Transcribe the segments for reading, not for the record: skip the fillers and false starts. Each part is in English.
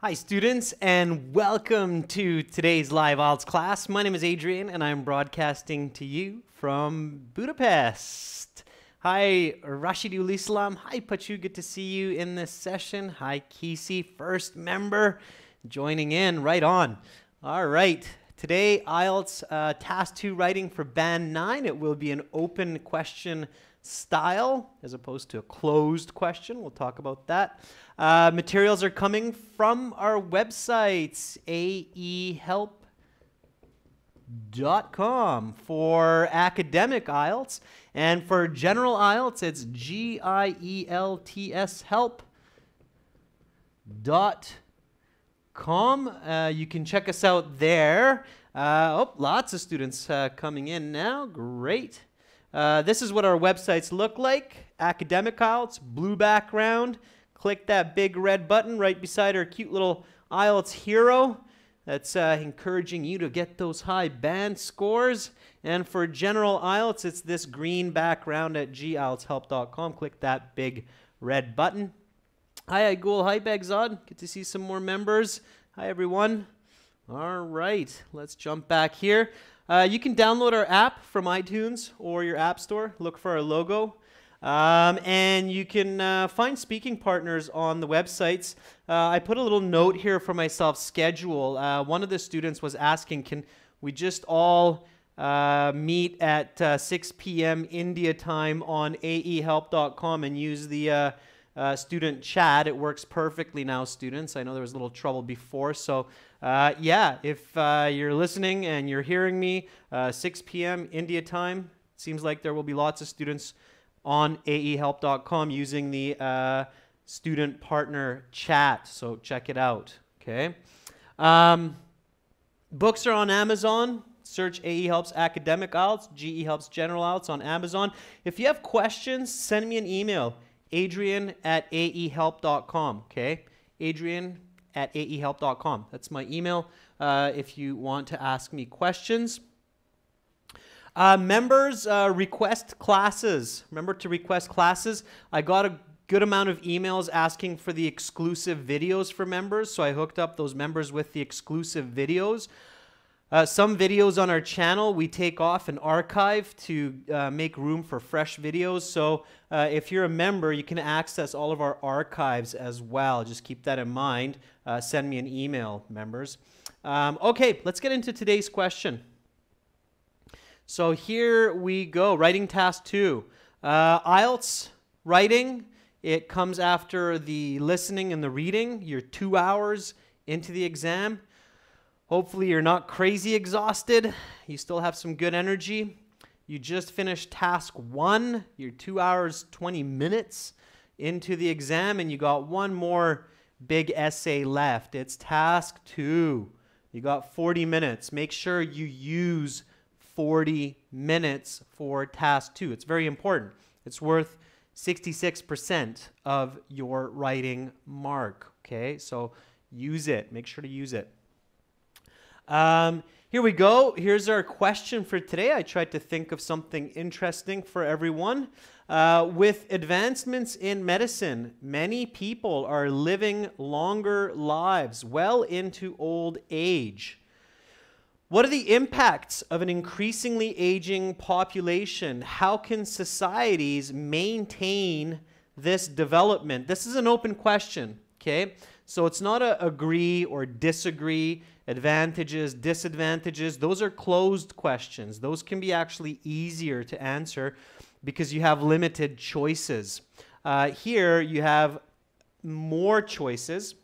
Hi students, and welcome to today's live IELTS class. My name is Adrian and I'm broadcasting to you from Budapest. Hi Rashidul Islam. Hi Pachu, good to see you in this session. Hi Kisi, first member joining in right on. All right, today IELTS Task 2 writing for Band 9. It will be an open question style as opposed to a closed question. We'll talk about that. Materials are coming from our websites, aehelp.com for academic IELTS, and for general IELTS, it's GIELTS help.com. You can check us out there. Lots of students coming in now. Great. This is what our websites look like. Academic IELTS, blue background. Click that big red button right beside our cute little IELTS hero. That's encouraging you to get those high band scores. And for general IELTS, it's this green background at gieltshelp.com. Click that big red button. Hi, Igul. Hi, Begzad. Good to see some more members. Hi, everyone. All right, let's jump back here. You can download our app from iTunes or your app store. Look for our logo. And you can find speaking partners on the websites. I put a little note here for myself, schedule. One of the students was asking, can we just all meet at 6 p.m. India time on aehelp.com and use the student chat? It works perfectly now, students. I know there was a little trouble before. So yeah, if you're listening and you're hearing me, 6 p.m. India time, seems like there will be lots of students on aehelp.com using the student partner chat. So check it out, okay? Books are on Amazon. Search AE Helps Academic IELTS, GE Helps General IELTS on Amazon. If you have questions, send me an email, adrian@aehelp.com, okay? adrian@aehelp.com. That's my email if you want to ask me questions. Members request classes. Remember to request classes. I got a good amount of emails asking for the exclusive videos for members, so I hooked up those members with the exclusive videos. Some videos on our channel we take off and archive to make room for fresh videos. So if you're a member, you can access all of our archives as well. Just keep that in mind. Send me an email, members. Okay, let's get into today's question. So here we go, writing task 2. IELTS writing, it comes after the listening and the reading. You're 2 hours into the exam. Hopefully you're not crazy exhausted. You still have some good energy. You just finished task 1. You're 2 hours, 20 minutes into the exam, and you got one more big essay left. It's task 2. You got 40 minutes. Make sure you use 40 minutes for task 2. It's very important. It's worth 66% of your writing mark. Okay, so use it. Make sure to use it. Here we go. Here's our question for today. I tried to think of something interesting for everyone. With advancements in medicine, many people are living longer lives, well into old age. What are the impacts of an increasingly aging population? How can societies maintain this development? This is an open question, okay? So it's not a agree or disagree, advantages, disadvantages. Those are closed questions. Those can be actually easier to answer because you have limited choices. Here you have more choices,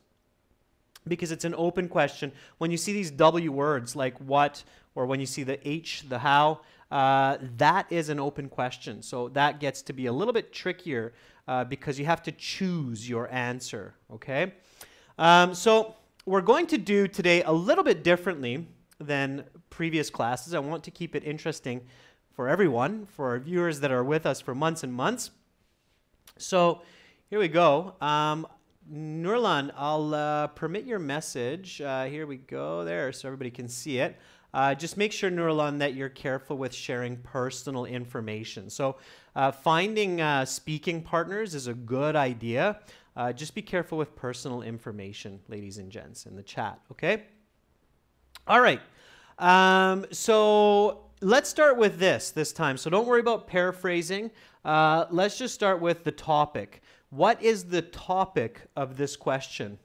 because it's an open question. When you see these W words like what, or when you see the H, the how, that is an open question. So that gets to be a little bit trickier because you have to choose your answer, okay? So we're going to do today a little bit differently than previous classes. I want to keep it interesting for everyone, for our viewers that are with us for months and months. So here we go. Nurlan, I'll permit your message. Here we go there so everybody can see it. Just make sure, Nurlan, that you're careful with sharing personal information. So finding speaking partners is a good idea. Just be careful with personal information, ladies and gents, in the chat, okay? All right. So let's start with this time. So don't worry about paraphrasing. Let's just start with the topic. What is the topic of this question?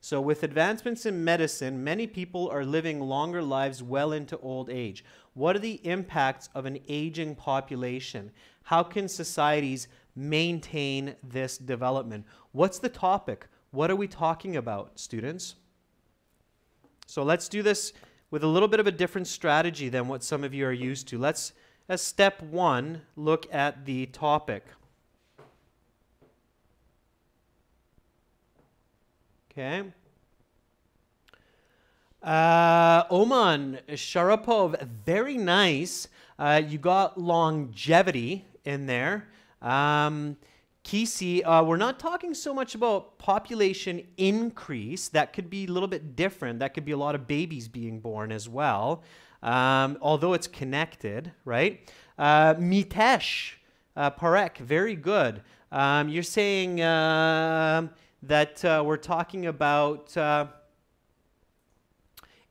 So with advancements in medicine, many people are living longer lives well into old age. What are the impacts of an aging population? How can societies maintain this development? What's the topic? What are we talking about, students? So let's do this with a little bit of a different strategy than what some of you are used to. Let's, as step one, look at the topic. Okay. Oman Sharapov, very nice. You got longevity in there. Kisi, we're not talking so much about population increase. That could be a little bit different. That could be a lot of babies being born as well, although it's connected, right? Mitesh Parek, very good. You're saying that we're talking about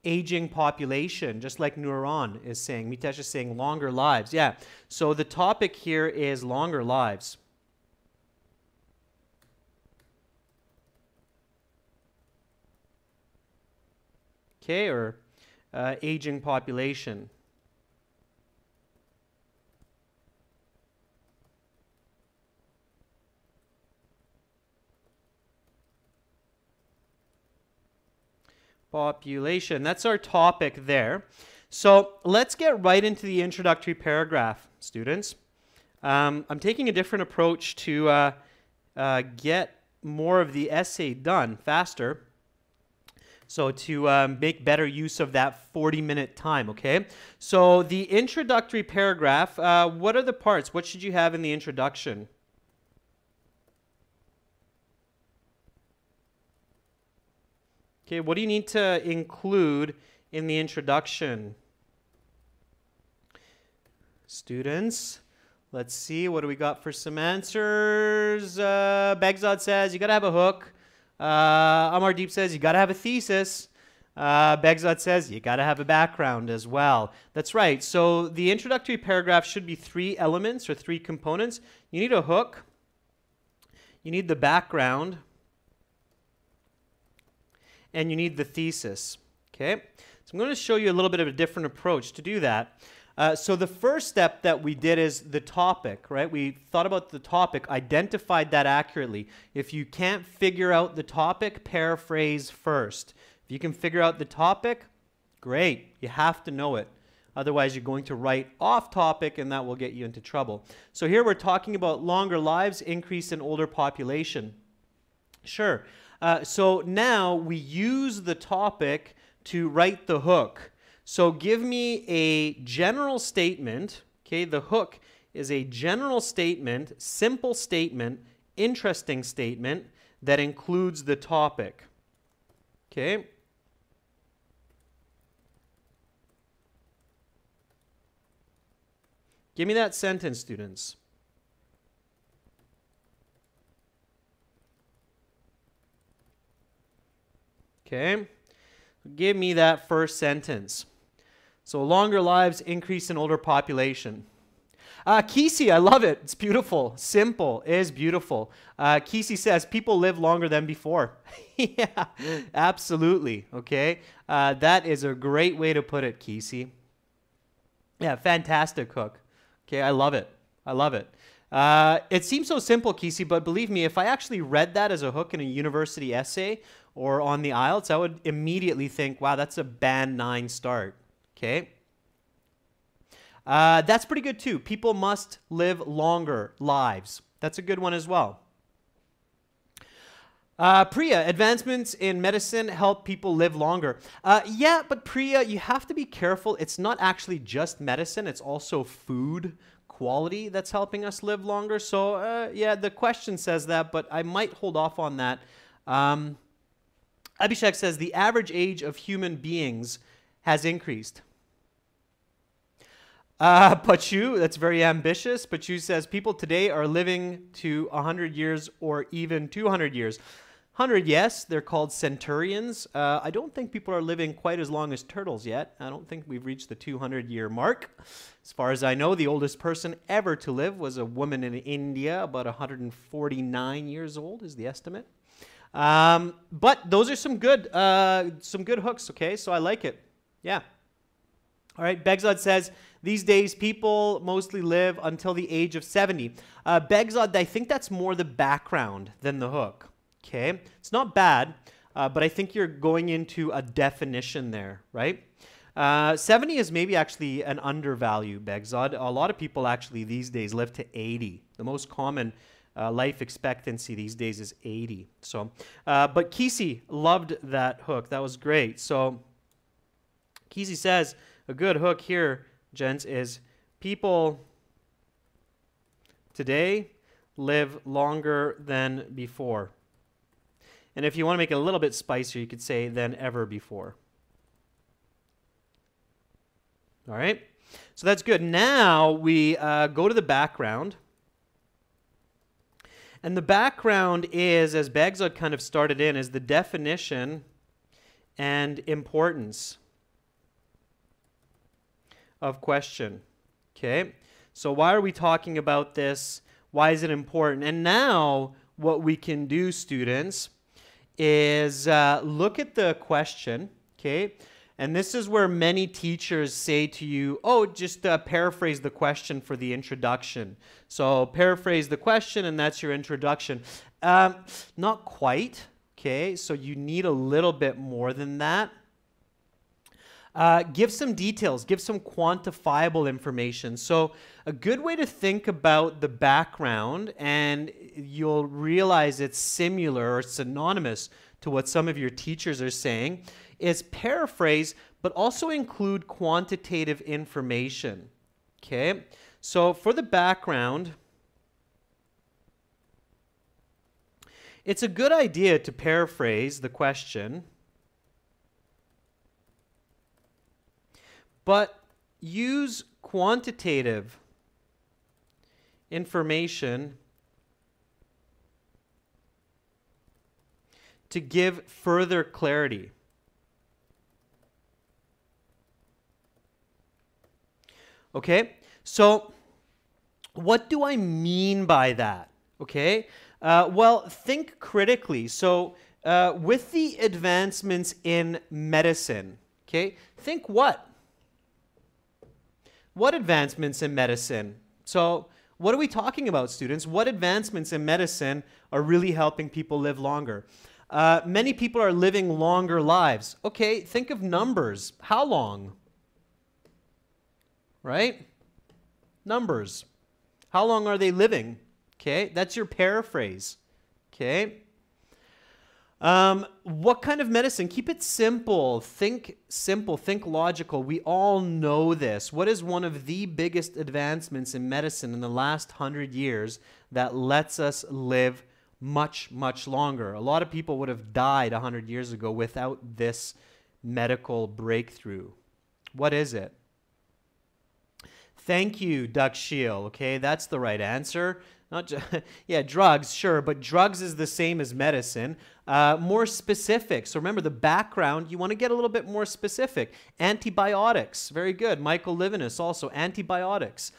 aging population, just like Nuran is saying. Mitesh is saying longer lives. Yeah, so the topic here is longer lives. Okay, or aging population. Population, that's our topic there. So let's get right into the introductory paragraph, students. I'm taking a different approach to get more of the essay done faster. So to make better use of that 40-minute time, okay? So the introductory paragraph, what are the parts? What should you have in the introduction? Okay, what do you need to include in the introduction? Students, let's see, what do we got for some answers? Begzad says, you got to have a hook. Amardeep says, you got to have a thesis. Begzad says, you got to have a background as well. That's right. So the introductory paragraph should be 3 elements or 3 components. You need a hook. You need the background. And you need the thesis. Okay? So I'm going to show you a little bit of a different approach to do that. So the first step that we did is the topic, right? We thought about the topic, identified that accurately. If you can't figure out the topic, paraphrase first. If you can figure out the topic, great. You have to know it. Otherwise, you're going to write off topic, and that will get you into trouble. So here we're talking about longer lives, increase in older population. Sure. So now we use the topic to write the hook. So give me a general statement. Okay, the hook is a general statement, simple statement, interesting statement that includes the topic. Okay. Give me that sentence, students. Okay. Give me that first sentence. So longer lives, increase in older population. Kisi, I love it. It's beautiful. Simple is beautiful. Kisi says people live longer than before. Yeah, absolutely. Okay. That is a great way to put it, Kisi. Yeah, fantastic hook. Okay, I love it. I love it. It seems so simple, Kisi, but believe me, if I actually read that as a hook in a university essay or on the IELTS, I would immediately think, wow, that's a band 9 start. Okay. That's pretty good too. People must live longer lives. That's a good one as well. Priya, advancements in medicine help people live longer. Yeah, but Priya, you have to be careful. It's not actually just medicine. It's also food quality that's helping us live longer. So yeah, the question says that, but I might hold off on that. Abhishek says the average age of human beings has increased. Pachu, that's very ambitious. Pachu says people today are living to 100 years or even 200 years. 100, yes, they're called centurions. I don't think people are living quite as long as turtles yet. I don't think we've reached the 200-year mark. As far as I know, the oldest person ever to live was a woman in India, about 149 years old is the estimate. But those are some good hooks, okay? So I like it. Yeah. All right, Begzod says, these days people mostly live until the age of 70. Begzod, I think that's more the background than the hook, okay? It's not bad, but I think you're going into a definition there, right? 70 is maybe actually an undervalue, Begzod. A lot of people actually these days live to 80. The most common life expectancy these days is 80. So, but Kisi loved that hook. That was great. So Kisi says, a good hook here, gents, is people today live longer than before. And if you want to make it a little bit spicier, you could say than ever before. All right? So that's good. Now we go to the background. And the background is, as Begzod kind of started in, is the definition and importance of question. Okay? So why are we talking about this? Why is it important? And now what we can do, students, is look at the question, okay? And this is where many teachers say to you, oh, just paraphrase the question for the introduction. So paraphrase the question and that's your introduction. Not quite, okay? So you need a little bit more than that. Give some details, give some quantifiable information. So a good way to think about the background, and you'll realize it's similar or synonymous to what some of your teachers are saying, is paraphrase, but also include quantitative information. Okay? So for the background, it's a good idea to paraphrase the question, but use quantitative information to give further clarity. Okay, so what do I mean by that? Okay, well, think critically. So with the advancements in medicine, okay, think what? What advancements in medicine? So what are we talking about, students? What advancements in medicine are really helping people live longer? Many people are living longer lives. Okay, think of numbers. How long? Right? Numbers. How long are they living? Okay, that's your paraphrase. Okay. What kind of medicine? Keep it simple, think logical. We all know this. What is one of the biggest advancements in medicine in the last 100 years that lets us live much, much longer? A lot of people would have died 100 years ago without this medical breakthrough. What is it? Thank you, Duck Shield. Okay, that's the right answer. Not just, yeah, drugs, sure, but drugs is the same as medicine. More specific. So remember the background, you want to get a little bit more specific. Antibiotics, very good. Michael Livinus also, antibiotics.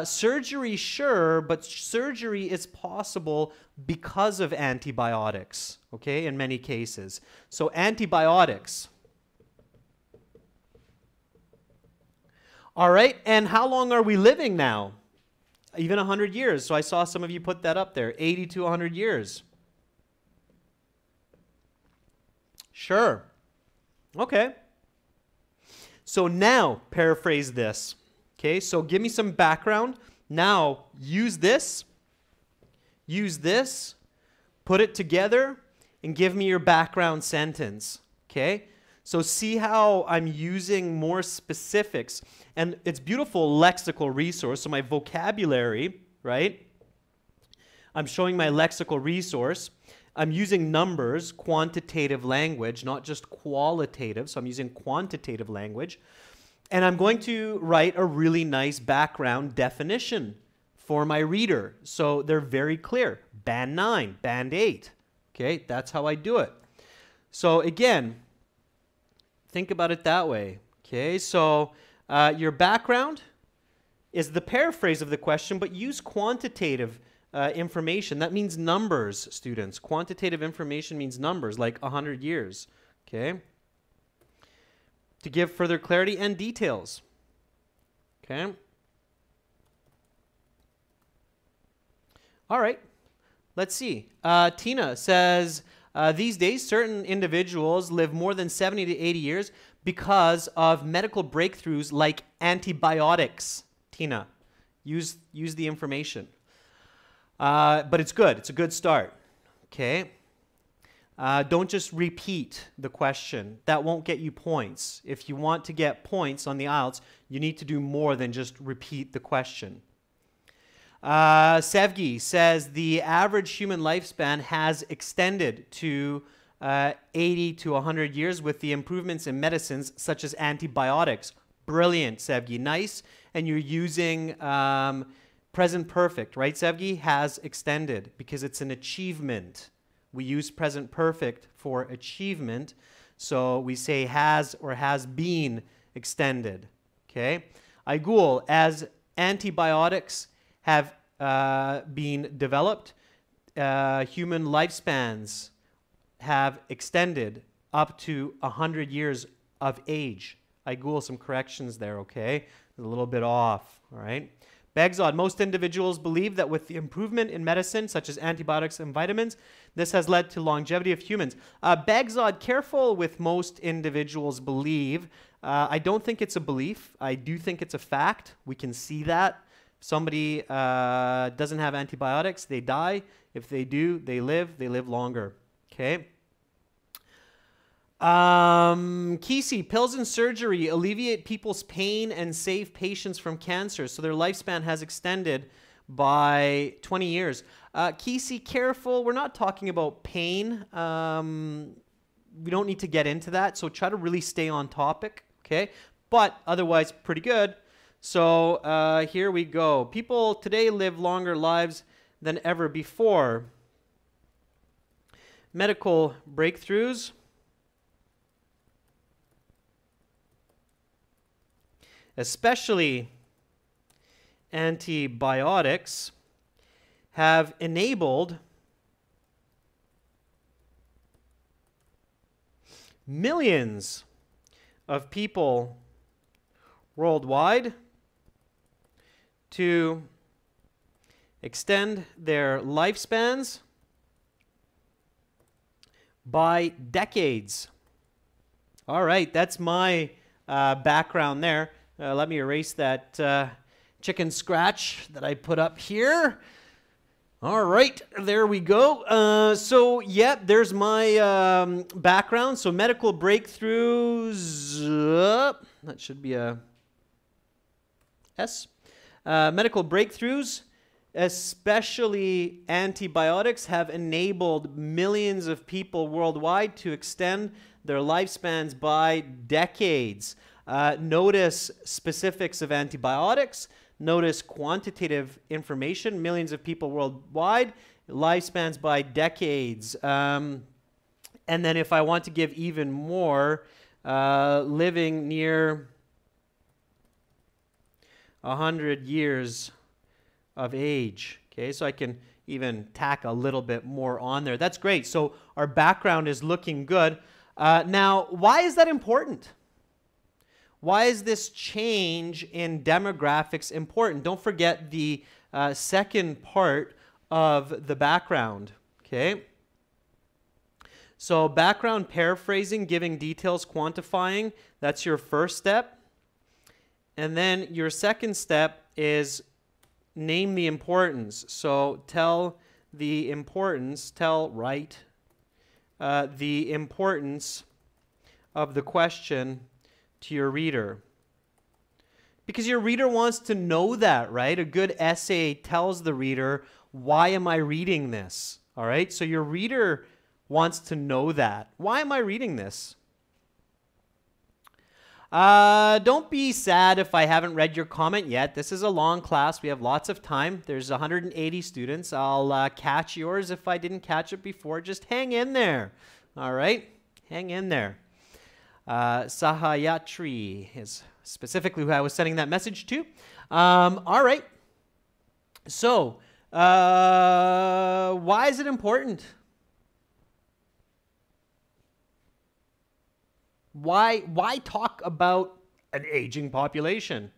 Surgery, sure, but surgery is possible because of antibiotics, okay, in many cases. So antibiotics. All right, and how long are we living now? Even 100 years. So I saw some of you put that up there, 80 to 100 years. Sure. Okay. So now, paraphrase this. Okay, so give me some background. Now, use this, put it together, and give me your background sentence. Okay? So see how I'm using more specifics. And it's beautiful lexical resource. So my vocabulary, right? I'm showing my lexical resource. I'm using numbers, quantitative language, not just qualitative. So I'm using quantitative language. And I'm going to write a really nice background definition for my reader. So they're very clear. Band 9, Band 8. Okay, that's how I do it. So again, think about it that way. Okay, so your background is the paraphrase of the question, but use quantitative information. That means numbers, students. Quantitative information means numbers, like 100 years. Okay, to give further clarity and details. Okay. All right. Let's see. Tina says, these days, certain individuals live more than 70 to 80 years because of medical breakthroughs like antibiotics. Tina, use the information. But it's good. It's a good start. Okay. Don't just repeat the question. That won't get you points. If you want to get points on the IELTS, you need to do more than just repeat the question. Sevgi says the average human lifespan has extended to 80 to 100 years with the improvements in medicines such as antibiotics. Brilliant, Sevgi. Nice. And you're using present perfect, right, Sevgi? Has extended because it's an achievement. We use present perfect for achievement. So we say has or has been extended. Okay? Aigul, as antibiotics have been developed, human lifespans have extended up to 100 years of age. Aigul, some corrections there, okay? A little bit off, all right? Begzod, most individuals believe that with the improvement in medicine, such as antibiotics and vitamins, this has led to longevity of humans. Begzod, careful with most individuals believe. I don't think it's a belief. I do think it's a fact. We can see that. If somebody doesn't have antibiotics, they die. If they do, they live longer. Okay? Kisi, pills and surgery alleviate people's pain and save patients from cancer, so their lifespan has extended by 20 years. Kisi, careful. We're not talking about pain. We don't need to get into that, so try to really stay on topic, okay? But otherwise, pretty good. So here we go. People today live longer lives than ever before. Medical breakthroughs. Especially antibiotics, have enabled millions of people worldwide to extend their lifespans by decades. All right, that's my background there. Let me erase that chicken scratch that I put up here. All right, there we go. So, yeah, there's my background. So, medical breakthroughs. That should be a S. Medical breakthroughs, especially antibiotics, have enabled millions of people worldwide to extend their lifespans by decades. Notice specifics of antibiotics. Notice quantitative information. Millions of people worldwide. Lifespans by decades. And then if I want to give even more, living near 100 years of age. Okay, so I can even tack a little bit more on there. That's great. So our background is looking good. Now, why is that important? Why is this change in demographics important? Don't forget the second part of the background, okay? So background paraphrasing, giving details, quantifying, that's your first step. And then your second step is name the importance. So write the importance of the question to your reader. Because your reader wants to know that, right? A good essay tells the reader, why am I reading this? All right? So your reader wants to know that. Why am I reading this? Don't be sad if I haven't read your comment yet. This is a long class. We have lots of time. There's 180 students. I'll catch yours if I didn't catch it before. Just hang in there. All right? Hang in there. Sahayatri is specifically who I was sending that message to. All right. So, why is it important? Why talk about an aging population?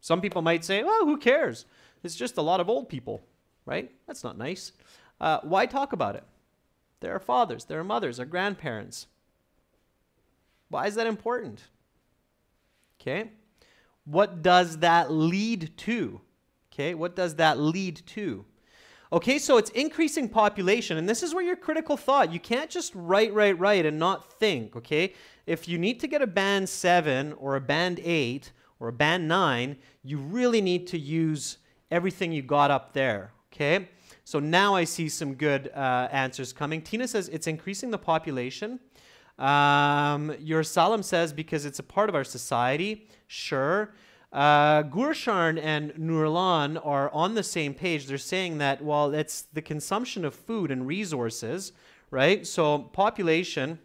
Some people might say, well, who cares? It's just a lot of old people, right? That's not nice. Why talk about it? There are fathers, there are mothers, there are grandparents. Why is that important? Okay. What does that lead to? Okay, what does that lead to? Okay, so it's increasing population, and this is where your critical thought. You can't just write and not think, okay? If you need to get a band 7 or a band 8 or a band 9, you really need to use everything you got up there, okay? So now I see some good answers coming. Tina says it's increasing the population. Your Salam says because it's a part of our society. Sure. Gursharn and Nurlan are on the same page. They're saying that, well, it's the consumption of food and resources, right? So population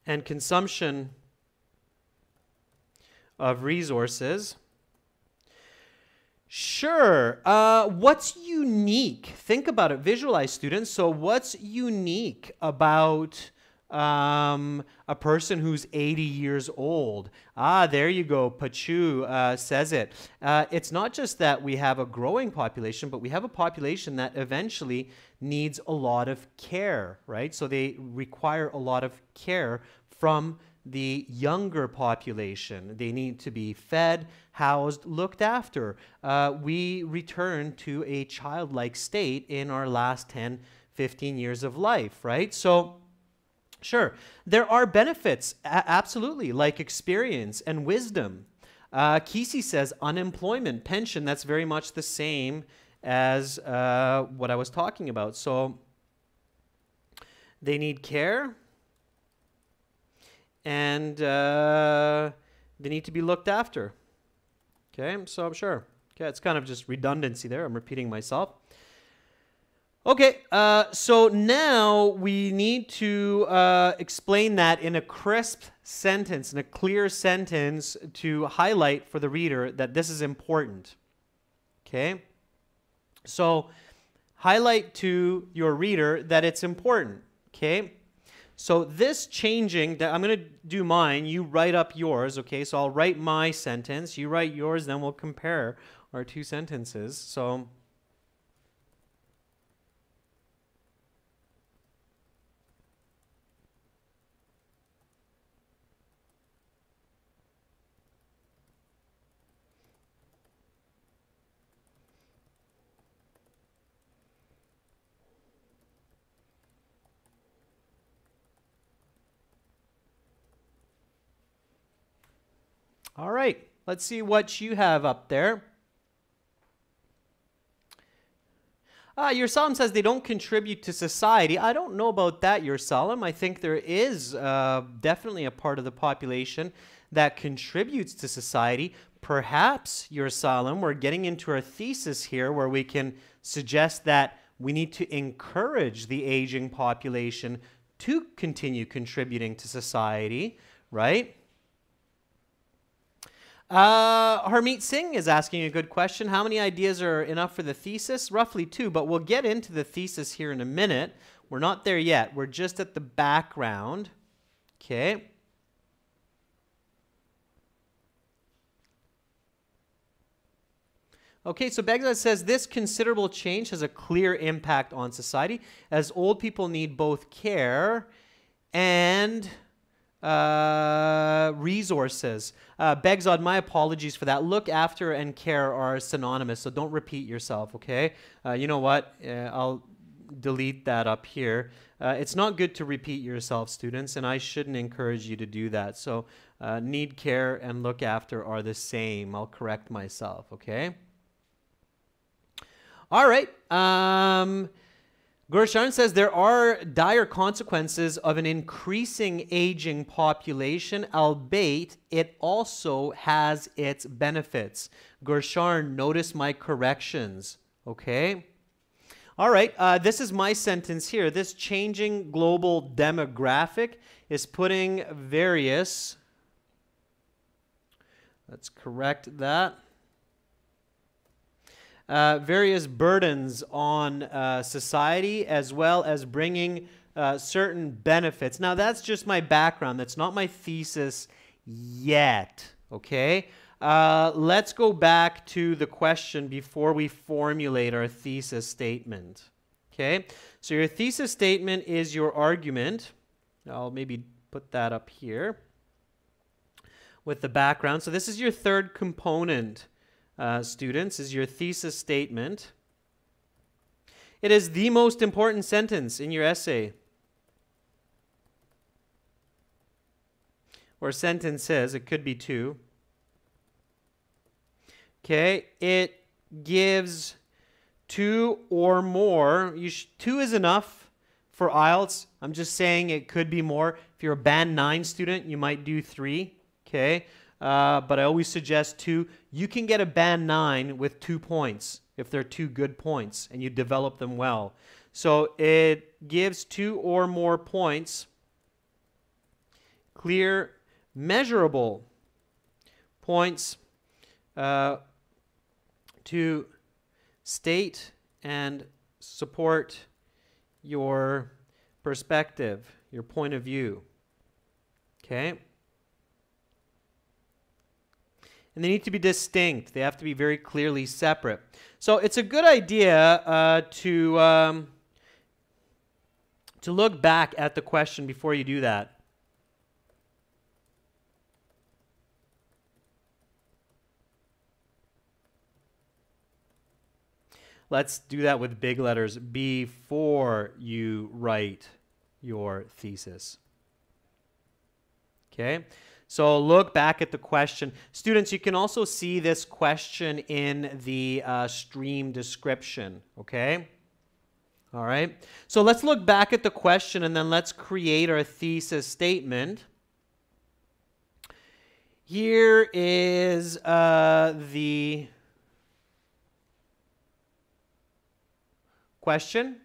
and consumption of resources. Sure. What's unique? Think about it. Visualize, students. So what's unique about a person who's 80 years old? There you go. Pachu says it. It's not just that we have a growing population, but we have a population that eventually needs a lot of care, right? So they require a lot of care from the younger population. They need to be fed, housed, looked after. We return to a childlike state in our last 10, 15 years of life, right? So sure, there are benefits, absolutely, like experience and wisdom. Kisi says unemployment, pension, that's very much the same as what I was talking about. So they need care and they need to be looked after. Okay, so I'm sure. Okay, it's kind of just redundancy there. I'm repeating myself. Okay, so now we need to explain that in a crisp sentence, in a clear sentence to highlight for the reader that this is important. Okay, so highlight to your reader that it's important. Okay, so this changing, that I'm going to do mine, you write up yours. Okay, so I'll write my sentence, you write yours, then we'll compare our two sentences. So all right, let's see what you have up there. Your Salam says they don't contribute to society. I don't know about that, your Salam. I think there is definitely a part of the population that contributes to society. Perhaps, your Salam, we're getting into our thesis here where we can suggest that we need to encourage the aging population to continue contributing to society, right? Harmeet Singh is asking a good question. How many ideas are enough for the thesis? Roughly 2, but we'll get into the thesis here in a minute. We're not there yet. We're just at the background. Okay. Okay, so Begzad says this considerable change has a clear impact on society as old people need both care and resources. Begzad, my apologies for that. Look after and care are synonymous, so don't repeat yourself, okay? You know what? I'll delete that up here. It's not good to repeat yourself, students, and I shouldn't encourage you to do that. So need care and look after are the same. I'll correct myself, okay? All right. Gorsharn says there are dire consequences of an increasing aging population, albeit it also has its benefits. Gorsharn, notice my corrections, okay? All right, this is my sentence here. This changing global demographic is putting various, let's correct that, various burdens on society, as well as bringing certain benefits. Now, that's just my background. That's not my thesis yet, okay? Let's go back to the question before we formulate our thesis statement, okay? So your thesis statement is your argument. I'll maybe put that up here with the background. So this is your third component, students, is your thesis statement. It is the most important sentence in your essay, or sentences. It could be two. Okay, it gives two or more. Two is enough for IELTS. I'm just saying it could be more. If you're a Band 9 student, you might do 3. Okay, but I always suggest 2. You can get a Band 9 with 2 points if they're 2 good points and you develop them well. So it gives 2 or more points, clear, measurable points to state and support your perspective, your point of view. Okay? And they need to be distinct. They have to be very clearly separate. So it's a good idea to look back at the question before you do that. Let's do that with big letters before you write your thesis. Okay? So look back at the question. Students, you can also see this question in the stream description, okay? All right. So let's look back at the question and then let's create our thesis statement. Here is the question.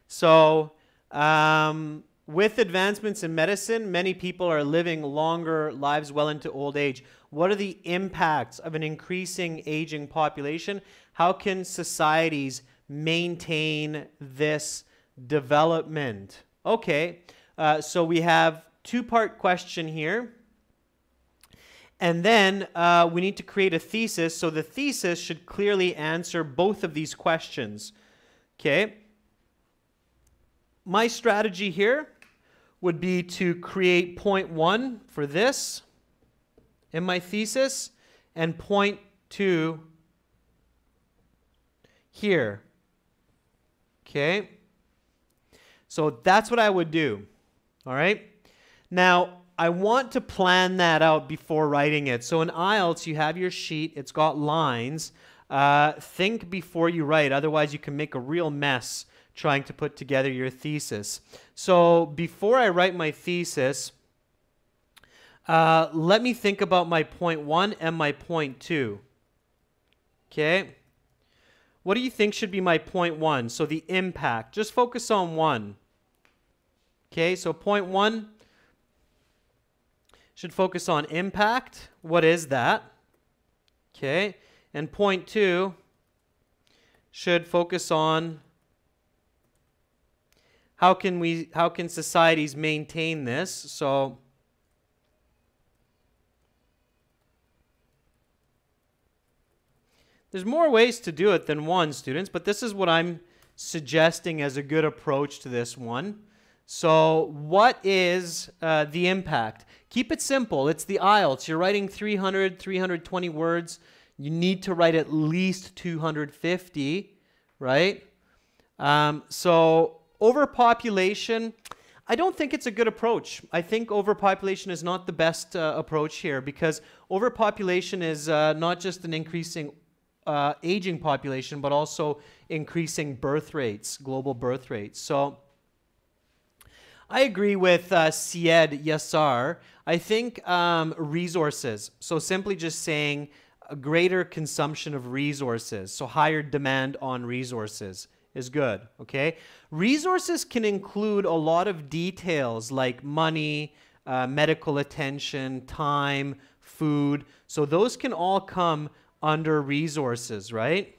So, with advancements in medicine, many people are living longer lives well into old age. What are the impacts of an increasing aging population? How can societies maintain this development? Okay, so we have two-part question here. And then we need to create a thesis. So the thesis should clearly answer both of these questions. Okay. My strategy here would be to create point 1 for this in my thesis and point 2 here. Okay? So that's what I would do. All right? Now, I want to plan that out before writing it. So in IELTS, you have your sheet. It's got lines. Think before you write. Otherwise, you can make a real mess trying to put together your thesis. So before I write my thesis, let me think about my point 1 and my point 2. Okay? What do you think should be my point 1? So the impact. Just focus on 1. Okay, so point 1 should focus on impact. What is that? Okay, and point 2 should focus on how can societies maintain this? So there's more ways to do it than one, students, but this is what I'm suggesting as a good approach to this one. So what is the impact? Keep it simple. It's the IELTS. You're writing 300, 320 words. You need to write at least 250, right? So overpopulation, I don't think it's a good approach. I think overpopulation is not the best approach here, because overpopulation is not just an increasing aging population, but also increasing birth rates, global birth rates. So I agree with Syed Yassar. I think resources. So simply just saying a greater consumption of resources, so higher demand on resources is good, okay? Resources can include a lot of details like money, medical attention, time, food. So those can all come under resources, right?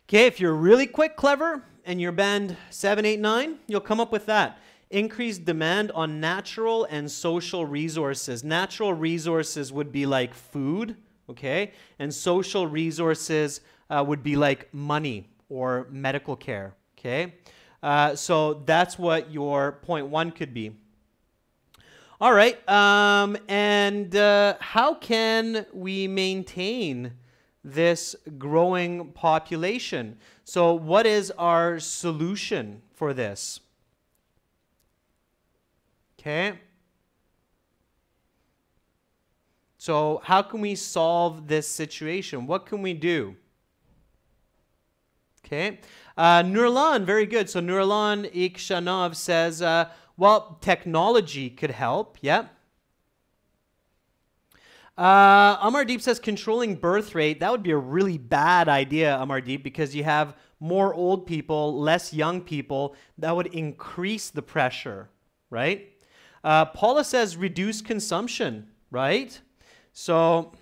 Okay, if you're really quick, clever, and you're band 7, 8, 9, you'll come up with that. Increased demand on natural and social resources. Natural resources would be like food, okay? And social resources would be like money or medical care, okay? So that's what your point 1 could be. All right, and how can we maintain this growing population? So what is our solution for this? Okay. So how can we solve this situation? What can we do? Okay. Nurlan, very good. So Nurlan Ikshanov says, well, technology could help. Yeah. Amardeep says controlling birth rate. That would be a really bad idea, Amardeep, because you have more old people, less young people. That would increase the pressure, right? Paula says reduce consumption, right? So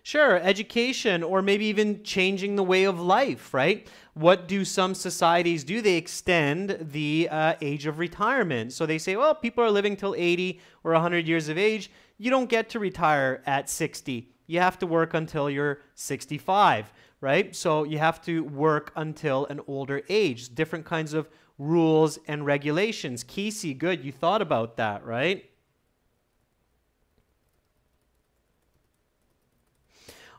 sure, education, or maybe even changing the way of life, right? What do some societies do? They extend the age of retirement. So they say, well, people are living till 80 or 100 years of age. You don't get to retire at 60. You have to work until you're 65, right? So you have to work until an older age. Different kinds of rules and regulations. Casey, good, you thought about that, right?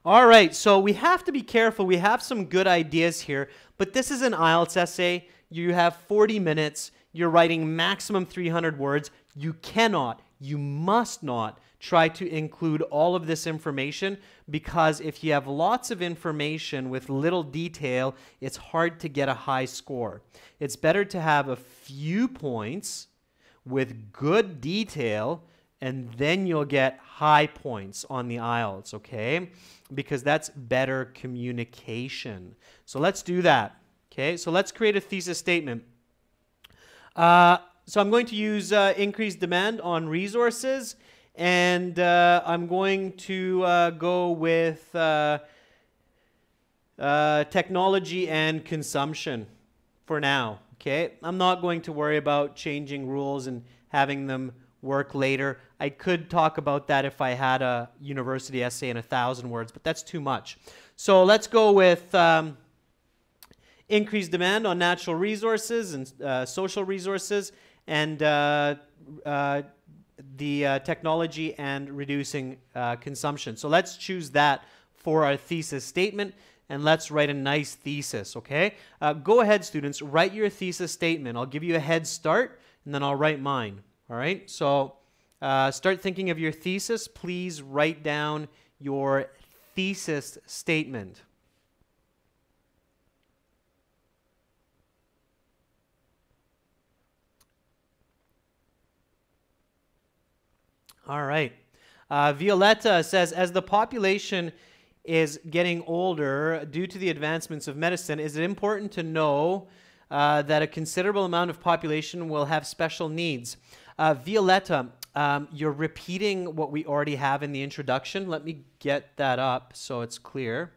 All right, so we have to be careful. We have some good ideas here, but this is an IELTS essay. You have 40 minutes. You're writing maximum 300 words. You cannot, you must not try to include all of this information, because if you have lots of information with little detail, it's hard to get a high score. It's better to have a few points with good detail, and then you'll get high points on the IELTS, okay? Because that's better communication. So let's do that, okay? So let's create a thesis statement. So I'm going to use increased demand on resources, and I'm going to go with technology and consumption for now, okay? I'm not going to worry about changing rules and having them work later. I could talk about that if I had a university essay in 1,000 words, but that's too much. So let's go with increased demand on natural resources and social resources, and the technology and reducing consumption. So let's choose that for our thesis statement, and let's write a nice thesis, okay? Go ahead, students, write your thesis statement. I'll give you a head start, and then I'll write mine. All right, so start thinking of your thesis. Please write down your thesis statement. All right. Violetta says, as the population is getting older due to the advancements of medicine, is it important to know that a considerable amount of population will have special needs? Violetta, you're repeating what we already have in the introduction. Let me get that up so it's clear.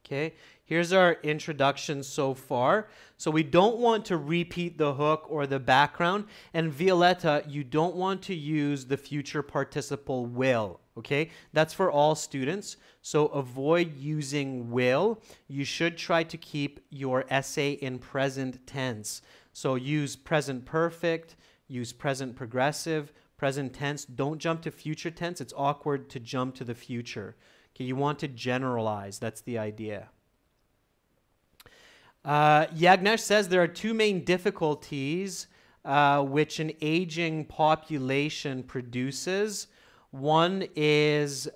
Okay, here's our introduction so far. So we don't want to repeat the hook or the background. And Violetta, you don't want to use the future participle will. Okay, that's for all students. So avoid using will. You should try to keep your essay in present tense. So use present perfect, use present progressive, present tense. Don't jump to future tense. It's awkward to jump to the future. Okay, you want to generalize. That's the idea. Yagnesh says there are two main difficulties which an aging population produces. One is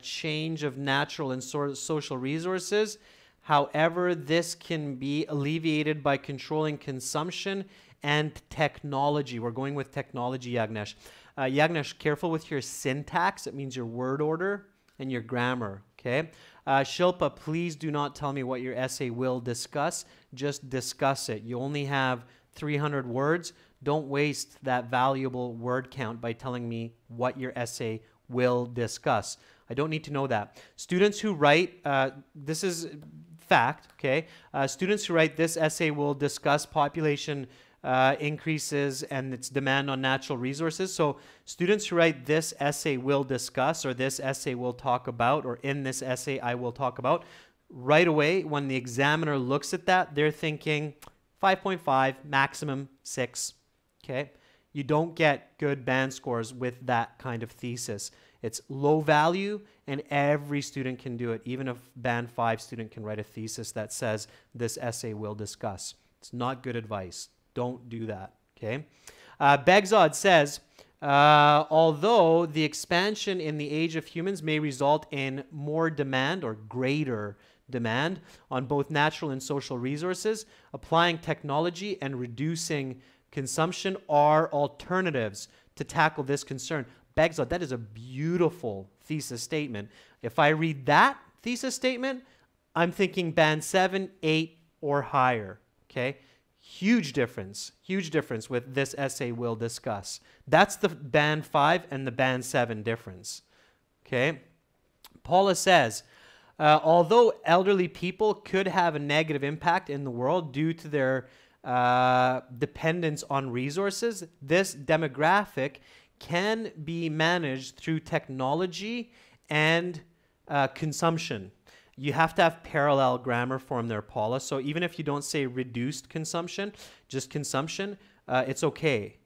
change of natural and social resources. However, this can be alleviated by controlling consumption and technology. We're going with technology, Yagnesh. Yagnesh, careful with your syntax. It means your word order and your grammar, okay? Shilpa, please do not tell me what your essay will discuss. Just discuss it. You only have 300 words. Don't waste that valuable word count by telling me what your essay will discuss. I don't need to know that. Students who write, this is fact, okay? Students who write this essay will discuss population increases and its demand on natural resources. So students who write this essay will discuss, or this essay will talk about, or in this essay I will talk about, right away when the examiner looks at that, they're thinking 5.5, maximum 6, okay? You don't get good band scores with that kind of thesis. It's low value and every student can do it. Even a band 5 student can write a thesis that says this essay will discuss. It's not good advice. Don't do that, okay? Begzod says, although the expansion in the age of humans may result in more demand or greater demand on both natural and social resources, applying technology and reducing consumption are alternatives to tackle this concern. Begzod, that is a beautiful thesis statement. If I read that thesis statement, I'm thinking band 7, 8, or higher, okay? Huge difference with this essay we'll discuss. That's the band 5 and the band 7 difference, okay? Paula says, although elderly people could have a negative impact in the world due to their dependence on resources, this demographic can be managed through technology and consumption. You have to have parallel grammar form there, Paula. So even if you don't say reduced consumption, just consumption, it's okay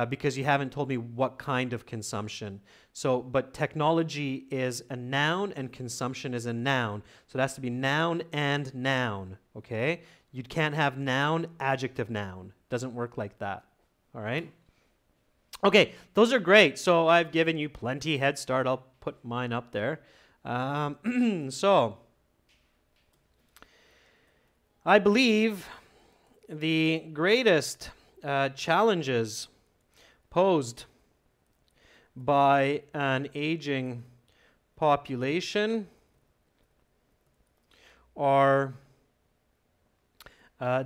because you haven't told me what kind of consumption. So, but technology is a noun and consumption is a noun. So it has to be noun and noun, okay? You can't have noun, adjective, noun. Doesn't work like that, all right? Okay, those are great. So I've given you plenty head start. I'll put mine up there. So I believe the greatest challenges posed by an aging population are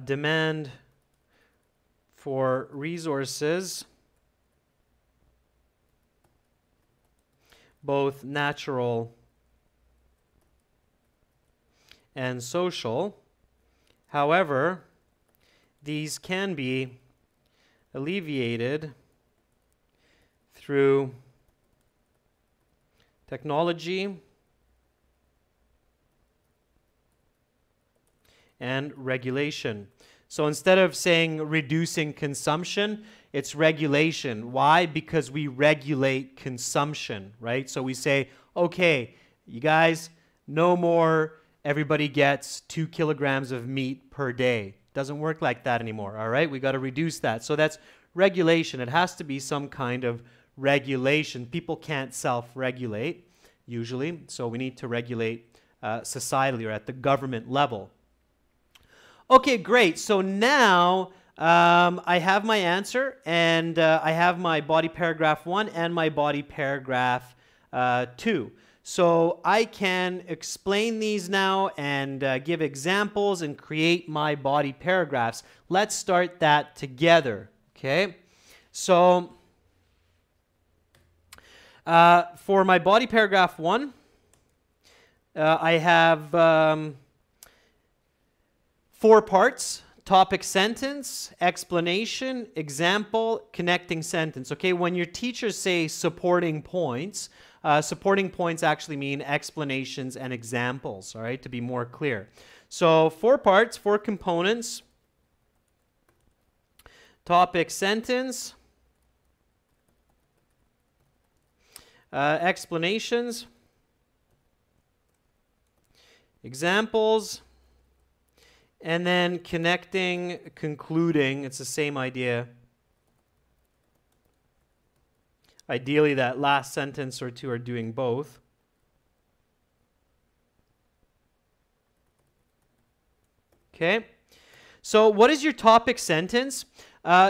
demand for resources, both natural and social. However, these can be alleviated through technology and regulation. So instead of saying reducing consumption, it's regulation. Why? Because we regulate consumption, right? So we say, okay, you guys, no more everybody gets 2 kilograms of meat per day. Doesn't work like that anymore, all right? We got to reduce that. So that's regulation. It has to be some kind of regulation. People can't self-regulate, usually, so we need to regulate societally or at the government level. Okay, great. So now I have my answer, and I have my body paragraph 1 and my body paragraph 2. So I can explain these now and give examples and create my body paragraphs. Let's start that together, okay? So for my body paragraph 1, I have 4 parts: topic sentence, explanation, example, connecting sentence. Okay, when your teachers say supporting points actually mean explanations and examples, all right, to be more clear. So 4 parts, 4 components: topic sentence, Explanations, examples, and then connecting, concluding. It's the same idea. Ideally, that last sentence or two are doing both. Okay. So what is your topic sentence?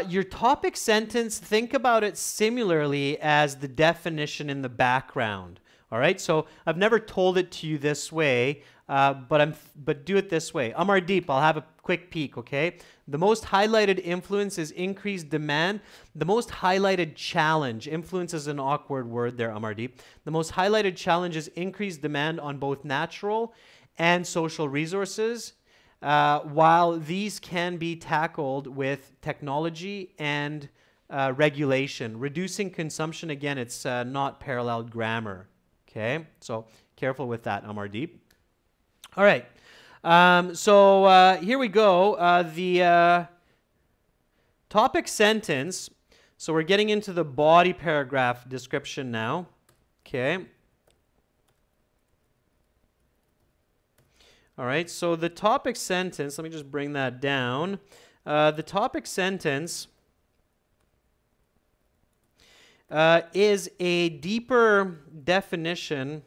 Your topic sentence, think about it similarly as the definition in the background. All right. So I've never told it to you this way, but do it this way. Amardeep, I'll have a quick peek. Okay. The most highlighted influence is increased demand. The most highlighted challenge, influence is an awkward word there, Amardeep. The most highlighted challenge is increased demand on both natural and social resources. While these can be tackled with technology and regulation. Reducing consumption, again, it's not paralleled grammar. Okay, so careful with that, Amardeep. All right, so here we go. The topic sentence, so we're getting into the body paragraph description now. Okay. All right, so the topic sentence, let me just bring that down. The topic sentence is a deeper definition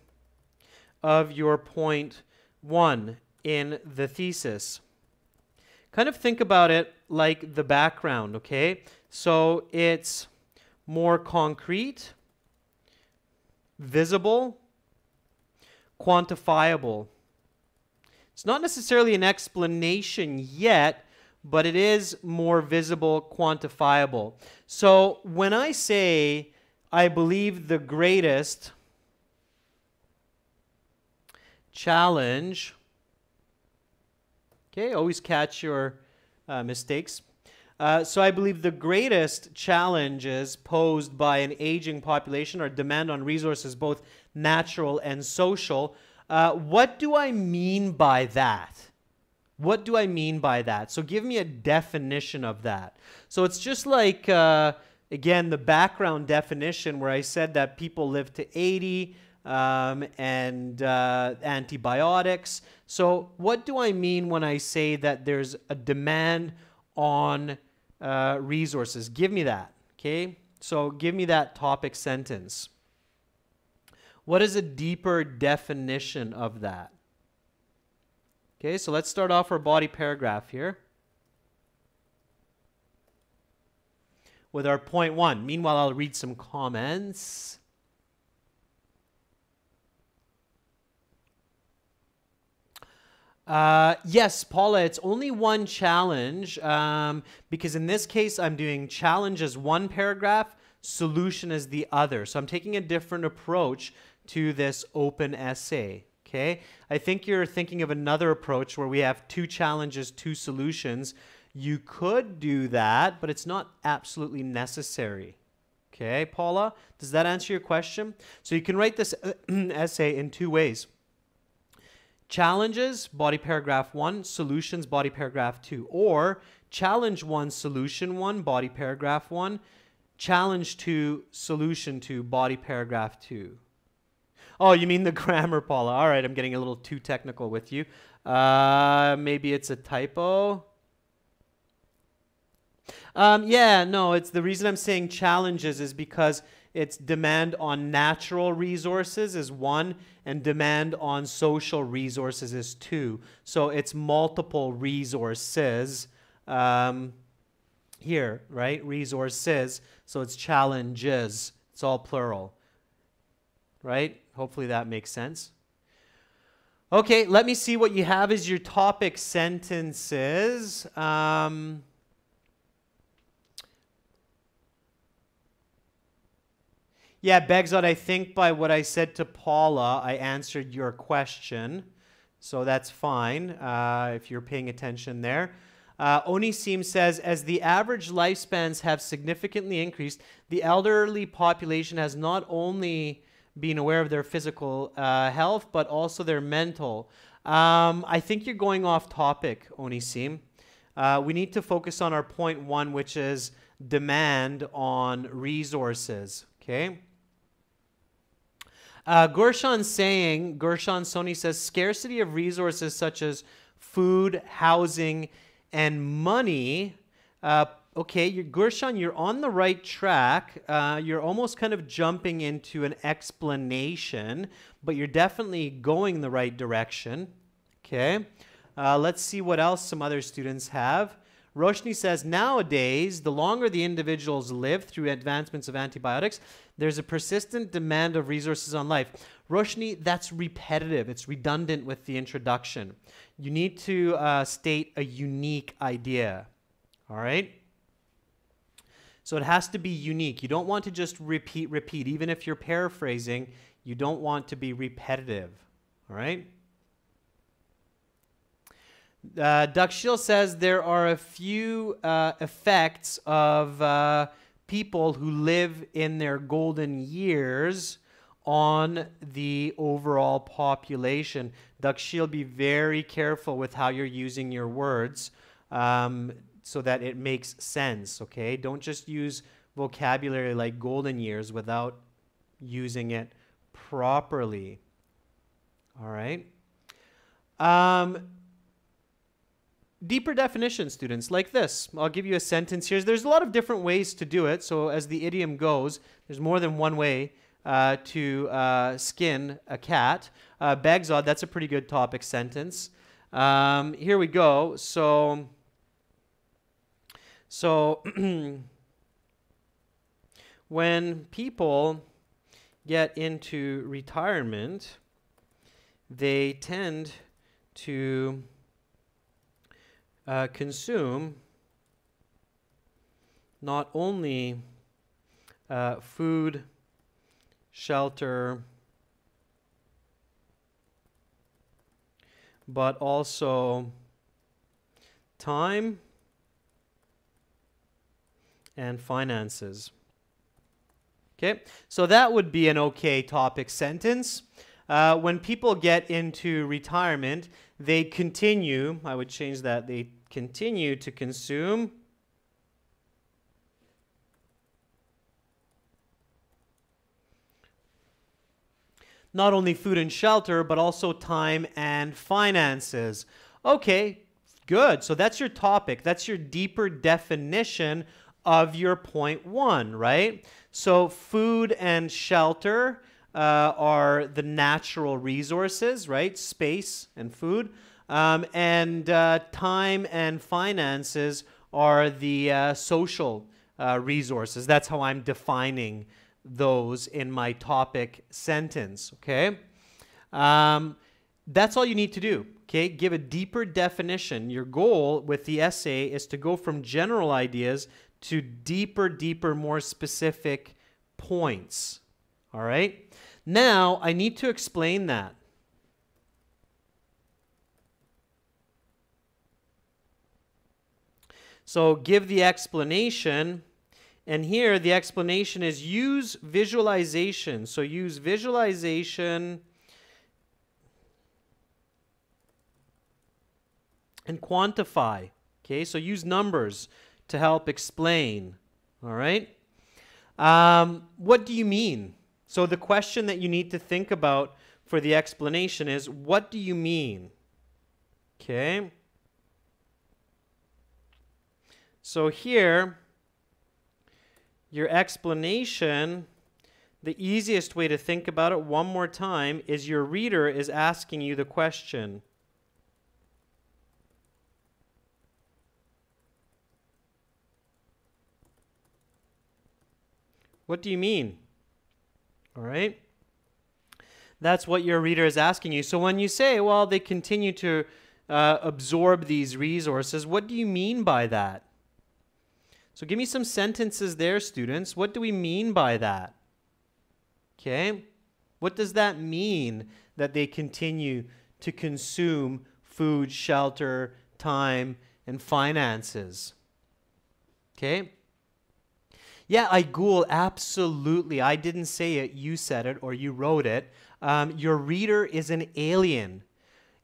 of your point 1 in the thesis. Kind of think about it like the background, okay? So it's more concrete, visible, quantifiable. It's not necessarily an explanation yet, but it is more visible, quantifiable. So when I say, I believe the greatest challenge, okay, always catch your mistakes. So I believe the greatest challenges posed by an aging population are demand on resources, both natural and social. What do I mean by that? What do I mean by that? So give me a definition of that. So it's just like, again, the background definition where I said that people live to 80 and antibiotics. So what do I mean when I say that there's a demand on resources? Give me that, okay? So give me that topic sentence. What is a deeper definition of that? Okay, so let's start off our body paragraph here with our point 1. Meanwhile, I'll read some comments. Yes, Paula, it's only one challenge because in this case, I'm doing challenge as one paragraph, solution as the other. So I'm taking a different approach to this open essay, okay? I think you're thinking of another approach where we have 2 challenges, 2 solutions. You could do that, but it's not absolutely necessary. Okay, Paula, does that answer your question? So you can write this essay in 2 ways. Challenges, body paragraph 1, solutions, body paragraph 2. Or challenge 1, solution 1, body paragraph 1, challenge 2, solution 2, body paragraph 2. Oh, you mean the grammar, Paula. All right, I'm getting a little too technical with you. Maybe it's a typo. Yeah, no, it's the reason I'm saying challenges is because it's demand on natural resources is 1 and demand on social resources is 2. So it's multiple resources here, right? Resources. So it's challenges. It's all plural, right? Hopefully that makes sense. Okay, let me see what you have as your topic sentences. Yeah, Begzod, I think by what I said to Paula, I answered your question. So that's fine if you're paying attention there. Onisim says, as the average lifespans have significantly increased, the elderly population has not only been aware of their physical health, but also their mental. I think you're going off topic, Onisim. We need to focus on our point 1, which is demand on resources, okay? Gershon Sony says, scarcity of resources such as food, housing, and money. Okay, Gershon, you're on the right track. You're almost kind of jumping into an explanation, but you're definitely going the right direction. Okay, let's see what else some other students have. Roshni says, nowadays, the longer the individuals live through advancements of antibiotics, there's a persistent demand of resources on life. Roshni, that's repetitive. It's redundant with the introduction. You need to state a unique idea. All right? So it has to be unique. You don't want to just repeat. Even if you're paraphrasing, you don't want to be repetitive. All right? Dakshil says there are a few effects of people who live in their golden years on the overall population. Dakshil, be very careful with how you're using your words so that it makes sense, okay? Don't just use vocabulary like golden years without using it properly. All right? Deeper definition, students, like this. I'll give you a sentence here. There's a lot of different ways to do it. So as the idiom goes, there's more than one way to skin a cat. Bagzod, that's a pretty good topic sentence. Here we go. So when people get into retirement, they tend to consume not only food, shelter, but also time and finances. Okay, so that would be an okay topic sentence. When people get into retirement, they continue, I would change that, they continue to consume not only food and shelter, but also time and finances. Okay, good. So that's your topic. That's your deeper definition of your point one, right? So food and shelter are the natural resources, right? Space and food. And time and finances are the social resources. That's how I'm defining those in my topic sentence, okay? That's all you need to do, okay? Give a deeper definition. Your goal with the essay is to go from general ideas to deeper, more specific points, all right? Now, I need to explain that. So give the explanation, and here the explanation is use visualization. So use visualization and quantify. Okay, so use numbers to help explain. All right. What do you mean? So the question that you need to think about for the explanation is, what do you mean? Okay. So here, your explanation, the easiest way to think about it one more time is your reader is asking you the question. What do you mean? All right? That's what your reader is asking you. So when you say, well, they continue to absorb these resources, what do you mean by that? So give me some sentences there, students. What do we mean by that? Okay? What does that mean that they continue to consume food, shelter, time, and finances? Okay? Yeah, Aigul, absolutely. I didn't say it. You said it or you wrote it. Your reader is an alien.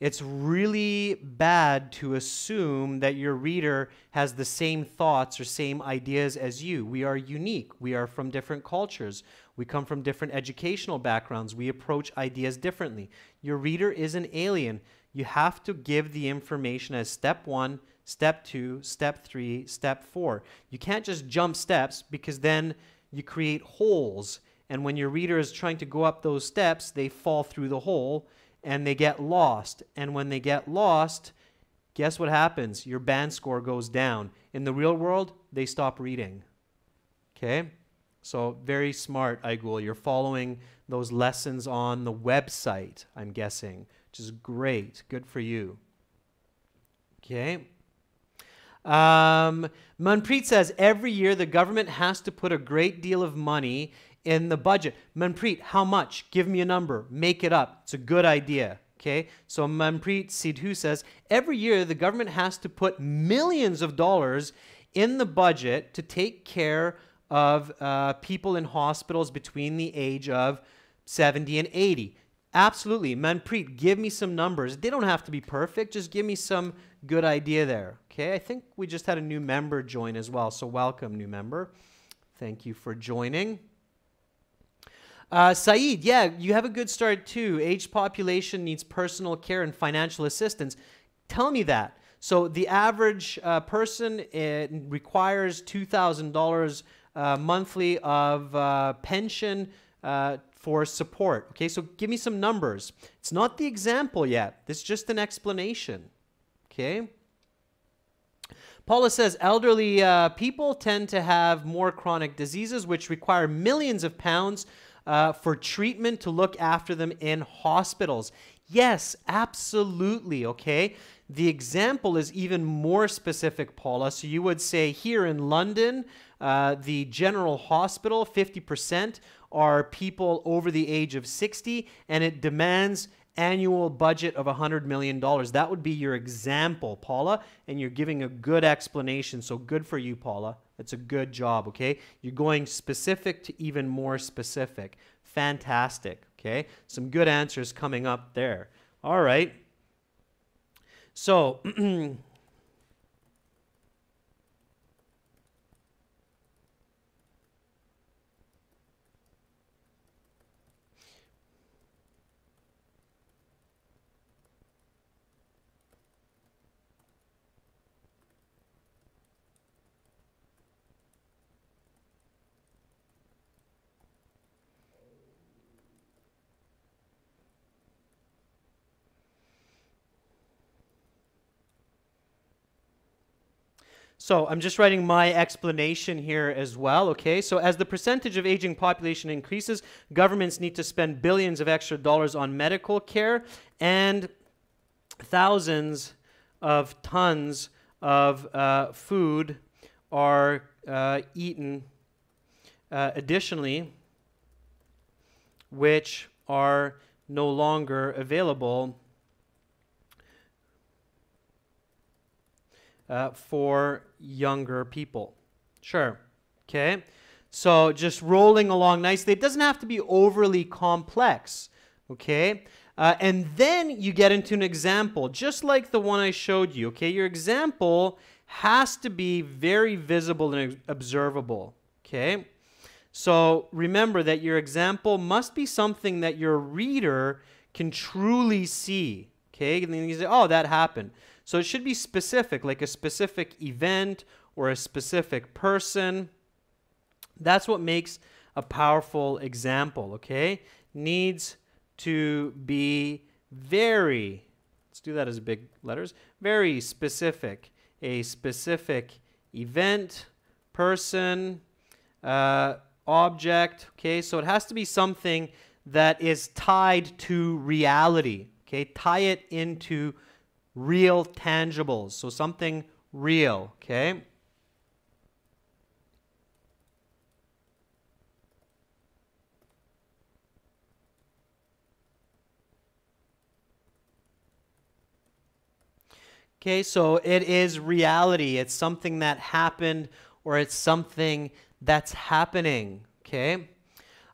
It's really bad to assume that your reader has the same thoughts or same ideas as you. We are unique. We are from different cultures. We come from different educational backgrounds. We approach ideas differently. Your reader is an alien. You have to give the information as step 1, step 2, step 3, step 4. You can't just jump steps because then you create holes. And when your reader is trying to go up those steps, they fall through the hole and they get lost. And when they get lost, guess what happens? Your band score goes down. In the real world, they stop reading. Okay? So very smart, Aigul. You're following those lessons on the website, I'm guessing, which is great. Good for you. Okay? Manpreet says, every year the government has to put a great deal of money in the budget. Manpreet, how much? Give me a number. Make it up. It's a good idea. Okay? So Manpreet Sidhu says, every year the government has to put millions of dollars in the budget to take care of people in hospitals between the age of 70 and 80. Absolutely. Manpreet, give me some numbers. They don't have to be perfect. Just give me some good idea there. Okay, I think we just had a new member join as well. So welcome, new member. Thank you for joining. Saeed, yeah, you have a good start too. Aged population needs personal care and financial assistance. Tell me that. So the average person requires $2,000 monthly of pension for support. Okay, so give me some numbers. It's not the example yet. It's just an explanation. Okay. Paula says, elderly people tend to have more chronic diseases which require millions of pounds for treatment to look after them in hospitals. Yes, absolutely, okay? The example is even more specific, Paula. So you would say here in London, the general hospital, 50% are people over the age of 60, and it demands annual budget of $100 million. That would be your example, Paula, and you're giving a good explanation, so good for you, Paula. That's a good job, okay? You're going specific to even more specific. Fantastic, okay? Some good answers coming up there. All right. So, So I'm just writing my explanation here as well, okay? So as the percentage of aging population increases, governments need to spend billions of extra dollars on medical care, and thousands of tons of food are eaten additionally, which are no longer available for younger people. Sure. Okay. So just rolling along nicely. It doesn't have to be overly complex. Okay. And then you get into an example, just like the one I showed you. Okay. Your example has to be very visible and observable. Okay. So remember that your example must be something that your reader can truly see. Okay. And then you say, oh, that happened. So it should be specific, like a specific event or a specific person. That's what makes a powerful example, okay? Needs to be very, let's do that as big letters, very specific. A specific event, person, object, okay? So it has to be something that is tied to reality, okay? Tie it into real tangibles, so something real, okay? Okay, so it is reality. It's something that happened, or it's something that's happening, okay?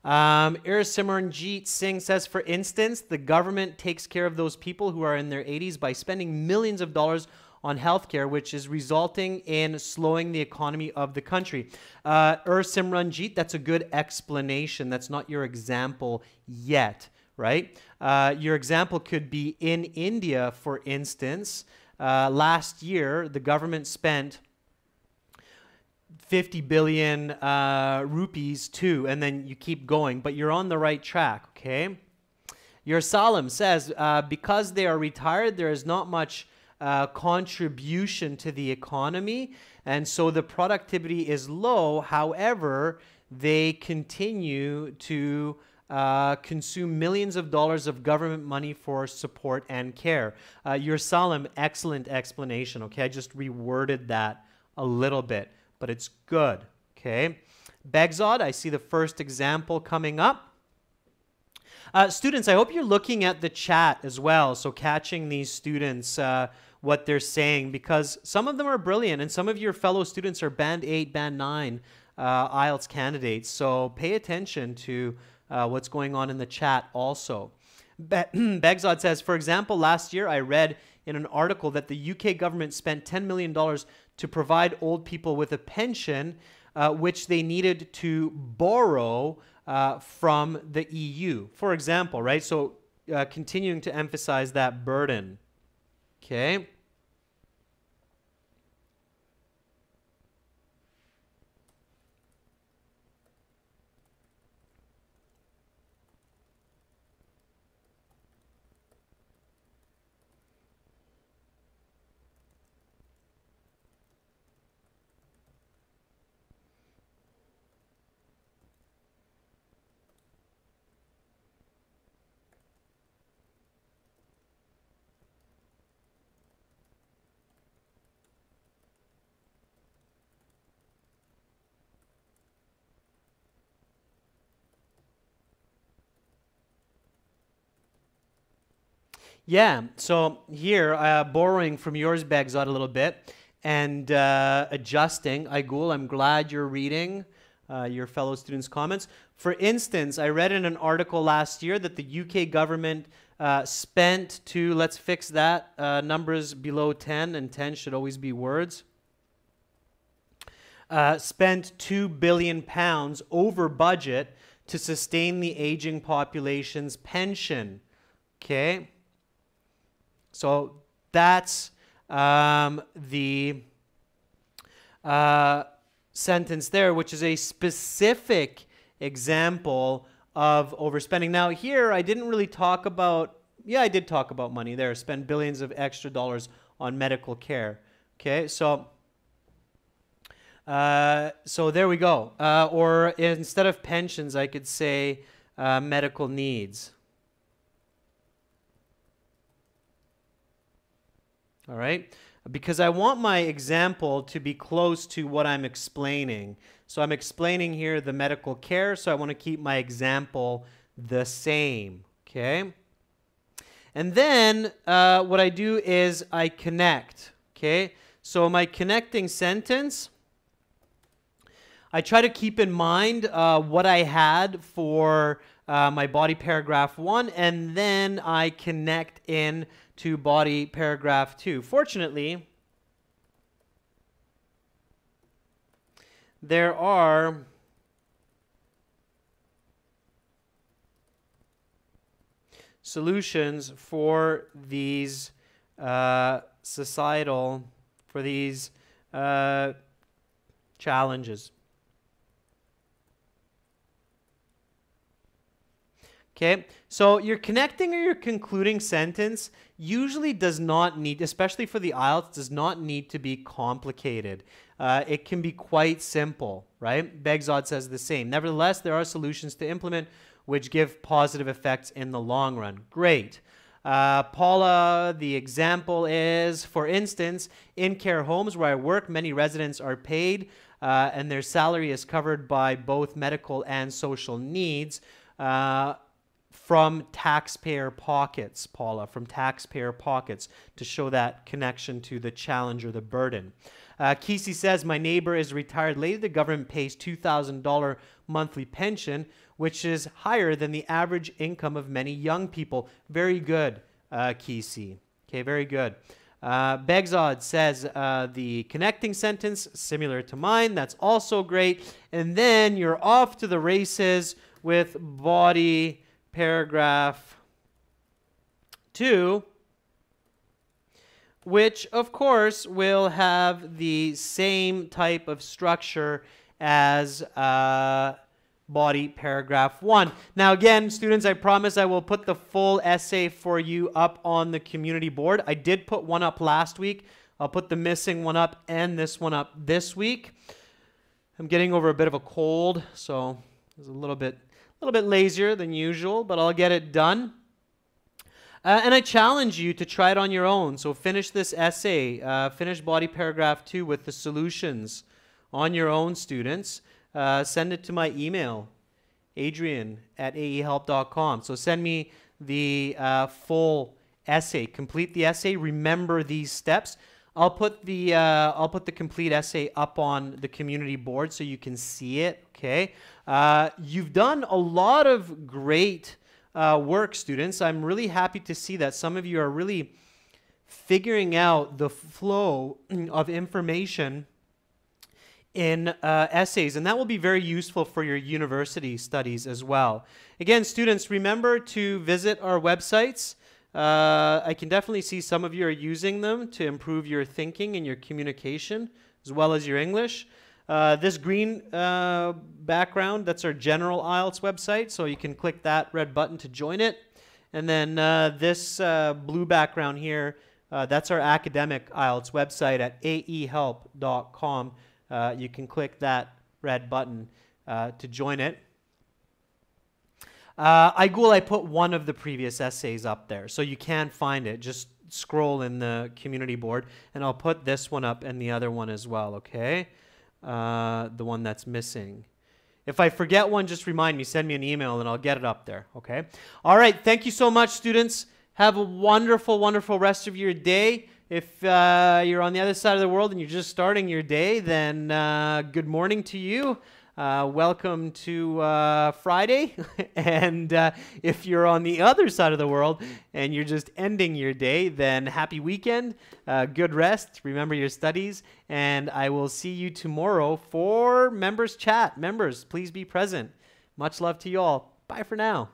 Irasimranjit Singh says, for instance, the government takes care of those people who are in their 80s by spending millions of dollars on healthcare, which is resulting in slowing the economy of the country. Simranjit, that's a good explanation. That's not your example yet, right? Your example could be in India, for instance. Last year, the government spent 50 billion rupees too, and then you keep going, but you're on the right track, okay? Your Salam says, because they are retired, there is not much contribution to the economy, and so the productivity is low. However, they continue to consume millions of dollars of government money for support and care. Your Salam, excellent explanation, okay? I just reworded that a little bit, but it's good, okay? Begzod, I see the first example coming up. Students, I hope you're looking at the chat as well, so catching these students, what they're saying, because some of them are brilliant, and some of your fellow students are Band 8, Band 9 IELTS candidates, so pay attention to what's going on in the chat also. Begzod says, for example, last year I read in an article that the UK government spent $10 million to provide old people with a pension, which they needed to borrow from the EU, for example, right? So continuing to emphasize that burden, okay? Yeah, so here, borrowing from yours, Begzod, a little bit, and adjusting. Aigul, I'm glad you're reading your fellow students' comments. For instance, I read in an article last year that the UK government spent to, let's fix that, numbers below 10, and 10 should always be words, spent £2 billion over budget to sustain the aging population's pension, okay? So that's the sentence there, which is a specific example of overspending. Now here, I didn't really talk about, yeah, I did talk about money there, spend billions of extra dollars on medical care. Okay, so there we go. Or instead of pensions, I could say medical needs. All right, because I want my example to be close to what I'm explaining. So I'm explaining here the medical care, so I want to keep my example the same, okay? And then what I do is I connect, okay? So my connecting sentence, I try to keep in mind what I had for my body paragraph 1, and then I connect in to body paragraph 2. Fortunately, there are solutions for these challenges. Okay, so your connecting or your concluding sentence usually does not need, especially for the IELTS, does not need to be complicated. It can be quite simple, right? Begzod says the same. Nevertheless, there are solutions to implement which give positive effects in the long run. Great. Paula, the example is, for instance, in care homes where I work, many residents are paid and their salary is covered by both medical and social needs. From taxpayer pockets, Paula, from taxpayer pockets, to show that connection to the challenge or the burden. Kesey says, my neighbor is retired late. The government pays $2,000 monthly pension, which is higher than the average income of many young people. Very good, Kesey. Okay, very good. Begzod says the connecting sentence, similar to mine. That's also great. And then you're off to the races with body paragraph 2, which of course will have the same type of structure as body paragraph 1. Now again, students, I promise I will put the full essay for you up on the community board. I did put one up last week. I'll put the missing one up and this one up this week. I'm getting over a bit of a cold, so it's a little bit lazier than usual, but I'll get it done. And I challenge you to try it on your own. So finish this essay, finish body paragraph 2 with the solutions on your own, students. Send it to my email, adrian@aehelp.com. So send me the full essay, complete the essay, remember these steps. I'll put the complete essay up on the community board so you can see it, okay? You've done a lot of great work, students. I'm really happy to see that some of you are really figuring out the flow of information in essays, and that will be very useful for your university studies as well. Again, students, remember to visit our websites. I can definitely see some of you are using them to improve your thinking and your communication, as well as your English. This green background, that's our general IELTS website, so you can click that red button to join it. And then this blue background here, that's our academic IELTS website at aehelp.com. You can click that red button to join it. I put one of the previous essays up there, so you can find it. Just scroll in the community board, and I'll put this one up and the other one as well, okay? The one that's missing. If I forget one, just remind me, send me an email, and I'll get it up there, okay? All right, thank you so much, students. Have a wonderful, wonderful rest of your day. If you're on the other side of the world and you're just starting your day, then good morning to you. Welcome to Friday. And if you're on the other side of the world and you're just ending your day, then happy weekend, good rest, remember your studies, and I will see you tomorrow for Members Chat. Members, please be present. Much love to you all. Bye for now.